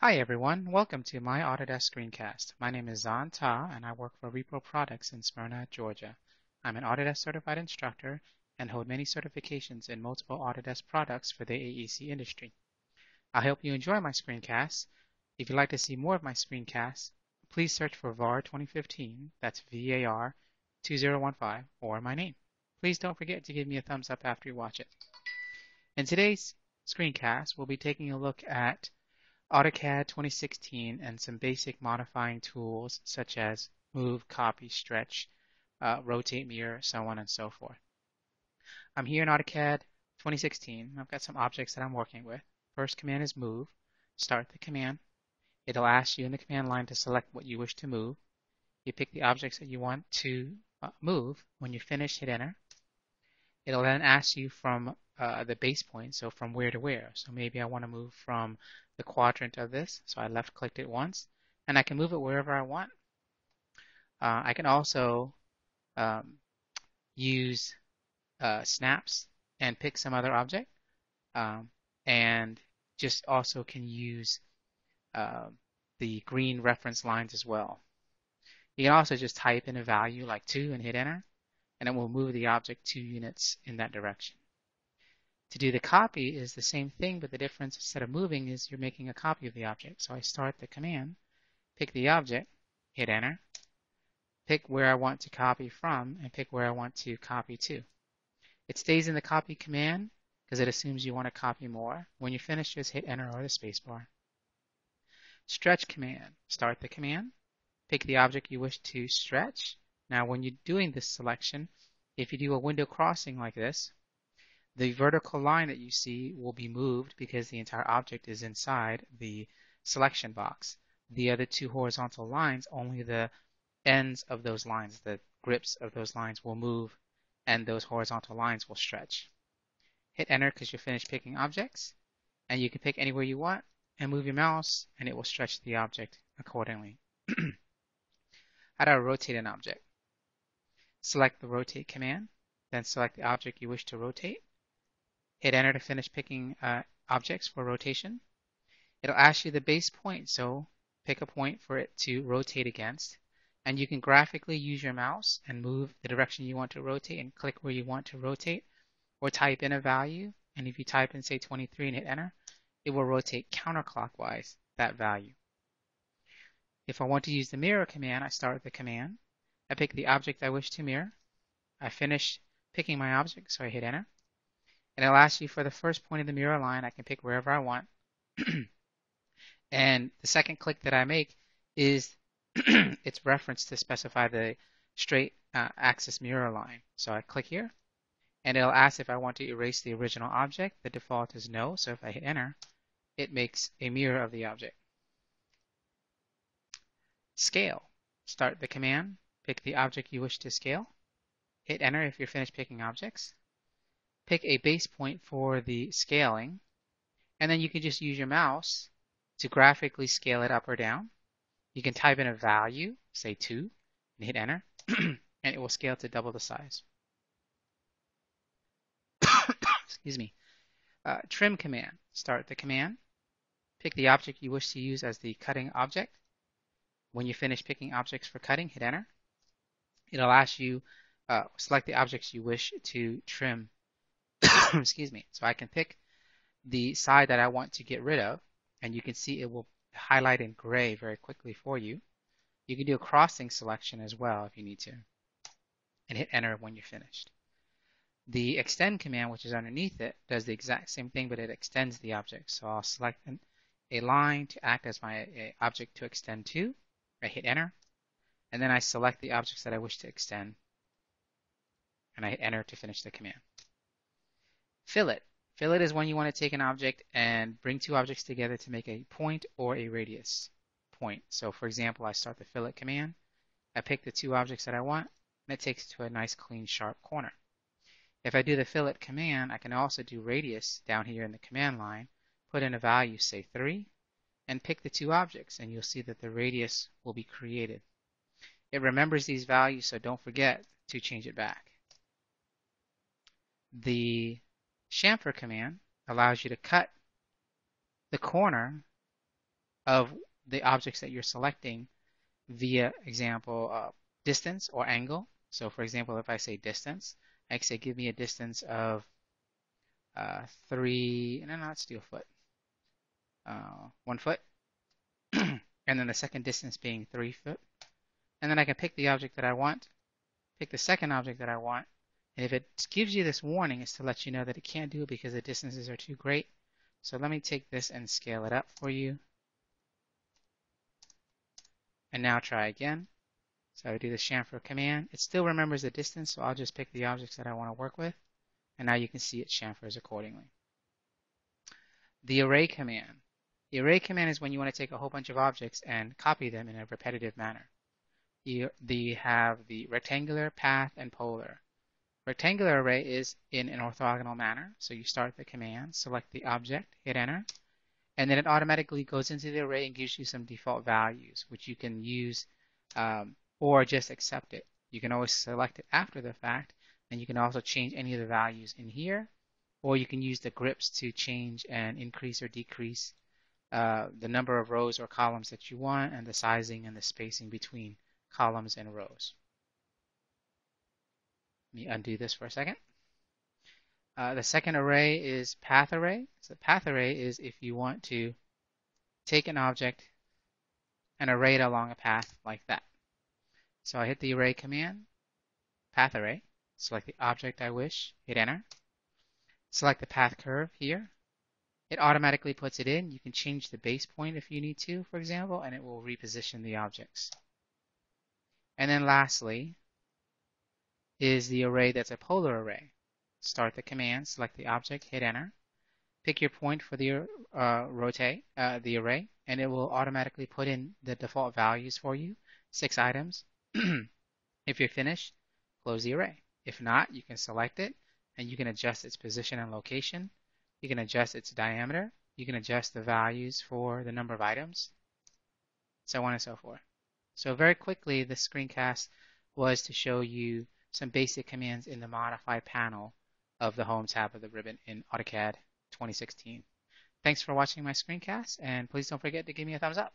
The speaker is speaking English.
Hi everyone, welcome to my Autodesk screencast. My name is Zan Ta and I work for Repro Products in Smyrna, Georgia. I'm an Autodesk certified instructor and hold many certifications in multiple Autodesk products for the AEC industry. I hope you enjoy my screencasts. If you'd like to see more of my screencasts, please search for VAR 2015, that's VAR 2015, or my name. Please don't forget to give me a thumbs up after you watch it. In today's screencast, we'll be taking a look at AutoCAD 2016 and some basic modifying tools such as move, copy, stretch, rotate, mirror, so on and so forth. I'm here in AutoCAD 2016. I've got some objects that I'm working with. First command is move. Start the command. It'll ask you in the command line to select what you wish to move. You pick the objects that you want to move. When you finish, hit enter. It'll then ask you from the base point, so from where to where. So maybe I want to move from the quadrant of this, so I left clicked it once, and I can move it wherever I want. I can also use snaps and pick some other object, and just also can use the green reference lines as well. You can also just type in a value like 2 and hit enter, and it will move the object 2 units in that direction. To do the copy is the same thing, but the difference instead of moving is you're making a copy of the object. So I start the command, pick the object, hit enter, pick where I want to copy from, and pick where I want to copy to. It stays in the copy command because it assumes you want to copy more. When you finish, just hit enter or the spacebar. Stretch command, start the command, pick the object you wish to stretch. Now when you're doing this selection, if you do a window crossing like this, the vertical line that you see will be moved because the entire object is inside the selection box. The other two horizontal lines, only the ends of those lines, the grips of those lines will move, and those horizontal lines will stretch. Hit enter because you're finished picking objects, and you can pick anywhere you want and move your mouse and it will stretch the object accordingly. How do I rotate an object? Select the rotate command, then select the object you wish to rotate. Hit enter to finish picking objects for rotation. It'll ask you the base point, so pick a point for it to rotate against. And you can graphically use your mouse and move the direction you want to rotate and click where you want to rotate, or type in a value. And if you type in, say, 23 and hit enter, it will rotate counterclockwise that value. If I want to use the mirror command, I start the command. I pick the object I wish to mirror. I finish picking my object, so I hit enter. And it'll ask you for the first point of the mirror line. I can pick wherever I want. And the second click that I make is its reference to specify the straight axis mirror line. So I click here, and it'll ask if I want to erase the original object. The default is no, so if I hit enter, it makes a mirror of the object. Scale. Start the command, pick the object you wish to scale. Hit enter if you're finished picking objects. Pick a base point for the scaling, and then you can just use your mouse to graphically scale it up or down. You can type in a value, say 2, and hit enter, and it will scale to double the size. Excuse me. Trim command. Start the command. Pick the object you wish to use as the cutting object. When you finish picking objects for cutting, hit enter. It'll ask you, select the objects you wish to trim. Excuse me. So I can pick the side that I want to get rid of, and you can see it will highlight in gray very quickly for you. You can do a crossing selection as well if you need to, and hit enter when you're finished. The extend command, which is underneath it, does the exact same thing, but it extends the object. So I'll select a line to act as my object to extend to. I hit enter, and then I select the objects that I wish to extend, and I hit enter to finish the command. Fillet. Fillet is when you want to take an object and bring two objects together to make a point or a radius point. So for example, I start the fillet command, I pick the two objects that I want, and it takes it to a nice clean sharp corner. If I do the fillet command, I can also do radius down here in the command line, put in a value, say 3, and pick the two objects, and you'll see that the radius will be created. It remembers these values, so don't forget to change it back. The chamfer command allows you to cut the corner of the objects that you're selecting via example distance or angle. So for example, if I say distance, I can say give me a distance of 3, no, let's do a foot, 1 foot, and then the second distance being 3 foot. And then I can pick the object that I want, pick the second object that I want, and if it gives you this warning, it's to let you know that it can't do it because the distances are too great. So let me take this and scale it up for you. And now try again. So I do the chamfer command. It still remembers the distance, so I'll just pick the objects that I want to work with. And now you can see it chamfers accordingly. The array command. The array command is when you want to take a whole bunch of objects and copy them in a repetitive manner. You have the rectangular, path, and polar. Rectangular array is in an orthogonal manner. So you start the command, select the object, hit enter, and then it automatically goes into the array and gives you some default values, which you can use or just accept it. You can always select it after the fact, and you can also change any of the values in here, or you can use the grips to change and increase or decrease the number of rows or columns that you want, and the sizing and the spacing between columns and rows. Let me undo this for a second. The second array is path array. So path array is if you want to take an object and array it along a path like that. So I hit the array command, path array, select the object I wish, hit enter, select the path curve here. It automatically puts it in. You can change the base point if you need to, for example, and it will reposition the objects. And then lastly is the array that's a polar array. Start the command, select the object, hit enter, pick your point for the rotate the array, and it will automatically put in the default values for you, 6 items. If you're finished, close the array. If not, you can select it, and you can adjust its position and location. You can adjust its diameter. You can adjust the values for the number of items, so on and so forth. So very quickly, this screencast was to show you some basic commands in the modified panel of the Home tab of the ribbon in AutoCAD 2016. Thanks for watching my screencast, and please don't forget to give me a thumbs up.